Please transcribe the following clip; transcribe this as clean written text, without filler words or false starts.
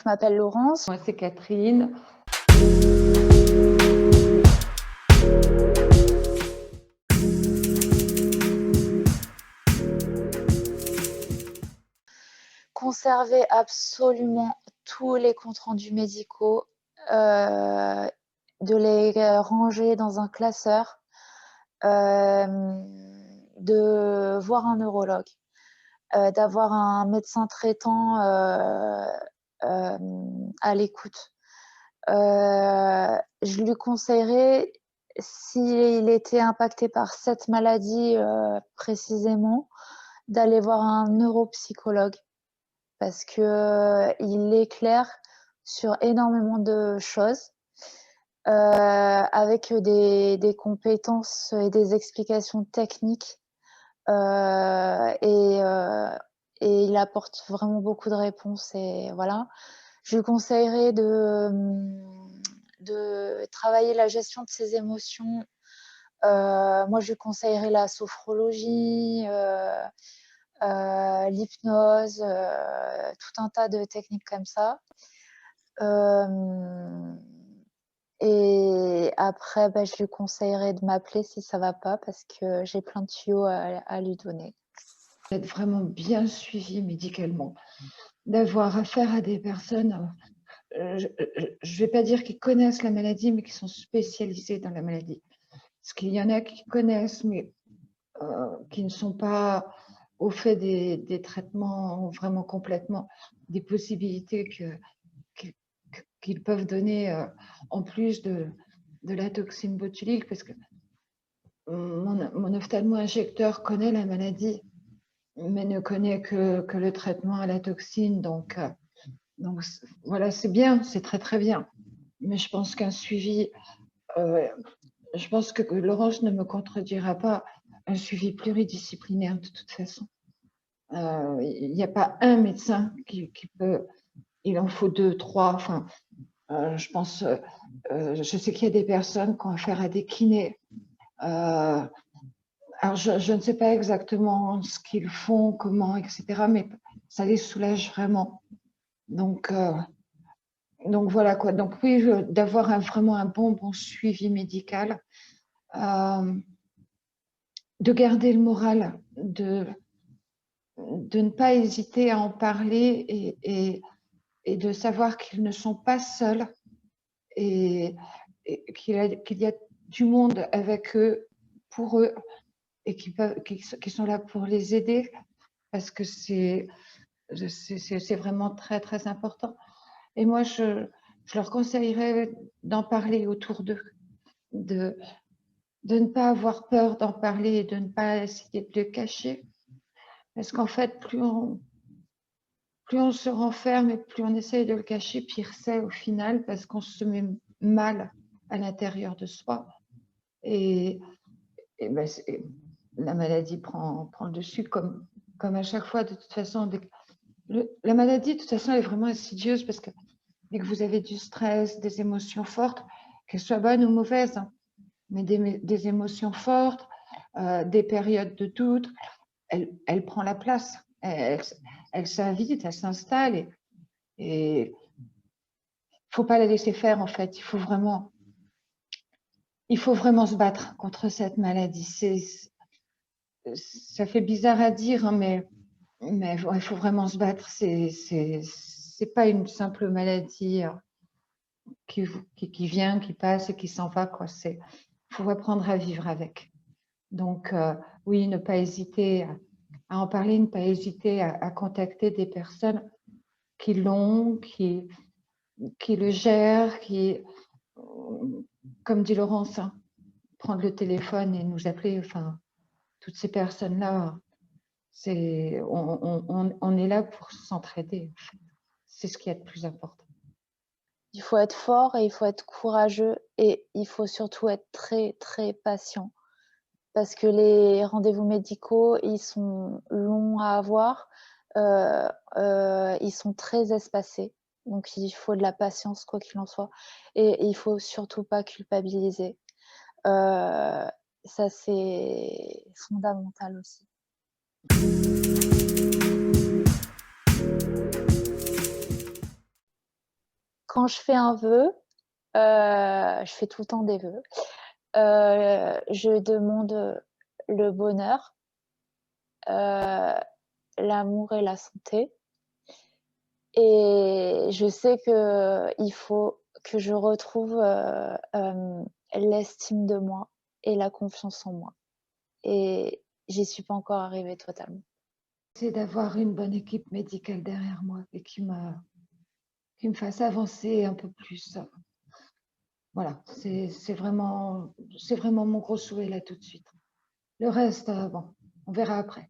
m'appelle Laurence. Moi, c'est Catherine. Conserver absolument tous les comptes rendus médicaux, de les ranger dans un classeur, de voir un neurologue, d'avoir un médecin traitant à l'écoute. Je lui conseillerais, s'il était impacté par cette maladie précisément, d'aller voir un neuropsychologue parce qu'il éclaire sur énormément de choses avec des compétences et des explications techniques et il apporte vraiment beaucoup de réponses et voilà. Je lui conseillerais de travailler la gestion de ses émotions. Moi, je lui conseillerais la sophrologie, l'hypnose, tout un tas de techniques comme ça. Et après, je lui conseillerais de m'appeler si ça va pas parce que j'ai plein de tuyaux à lui donner. D'être vraiment bien suivi médicalement, d'avoir affaire à des personnes, je ne vais pas dire qu'ils connaissent la maladie, mais qui sont spécialisés dans la maladie. Parce qu'il y en a qui connaissent, mais qui ne sont pas au fait des traitements vraiment complètement, des possibilités qu'ils peuvent donner en plus de la toxine botulique, parce que mon ophtalmo-injecteur connaît la maladie, mais ne connaît que le traitement à la toxine. Donc voilà, c'est bien, c'est très très bien. Mais je pense qu'un suivi, je pense que Laurence ne me contredira pas, un suivi pluridisciplinaire de toute façon. Il n'y a pas un médecin qui peut, il en faut 2, 3, enfin, je pense, je sais qu'il y a des personnes qui ont affaire à des kinés. Alors, je ne sais pas exactement ce qu'ils font, comment, etc., mais ça les soulage vraiment. Donc voilà quoi. Donc oui, d'avoir vraiment un bon suivi médical, de garder le moral, de ne pas hésiter à en parler et de savoir qu'ils ne sont pas seuls et qu'il y a du monde avec eux, pour eux, et qui sont là pour les aider, parce que c'est vraiment très très important. Et moi, je leur conseillerais d'en parler autour d'eux, de ne pas avoir peur d'en parler et de ne pas essayer de le cacher. Parce qu'en fait, plus on se renferme et plus on essaye de le cacher, pire c'est au final, parce qu'on se met mal à l'intérieur de soi. Et la maladie prend le dessus, comme à chaque fois. De toute façon, la maladie, de toute façon, elle est vraiment insidieuse, parce que dès que vous avez du stress, des émotions fortes, qu'elles soient bonnes ou mauvaises, hein, mais des émotions fortes, des périodes de doute, elle prend la place, elle s'invite, elle s'installe, et il ne faut pas la laisser faire, en fait. Il faut vraiment se battre contre cette maladie. Ça fait bizarre à dire, hein, mais il faut vraiment se battre. C'est pas une simple maladie qui vient, qui passe et qui s'en va, quoi. Il faut apprendre à vivre avec. Donc oui, ne pas hésiter à en parler, ne pas hésiter à contacter des personnes qui l'ont, qui le gèrent, comme dit Laurence, hein, prendre le téléphone et nous appeler. Enfin, toutes ces personnes-là, on est là pour s'entraider. C'est ce qui est le plus important. Il faut être fort et il faut être courageux et il faut surtout être très, très patient parce que les rendez-vous médicaux, ils sont longs à avoir, ils sont très espacés. Donc il faut de la patience quoi qu'il en soit et il faut surtout pas culpabiliser. Ça, c'est fondamental aussi. quand je fais un vœu, je fais tout le temps des vœux, je demande, le bonheur, l'amour et la santé et je sais qu'il faut que je retrouve, l'estime de moi et la confiance en moi et j'y suis pas encore arrivée totalement. C'est d'avoir une bonne équipe médicale derrière moi et qui me fasse avancer un peu plus. Voilà, c'est vraiment mon gros souhait là tout de suite. Le reste, bon, on verra après.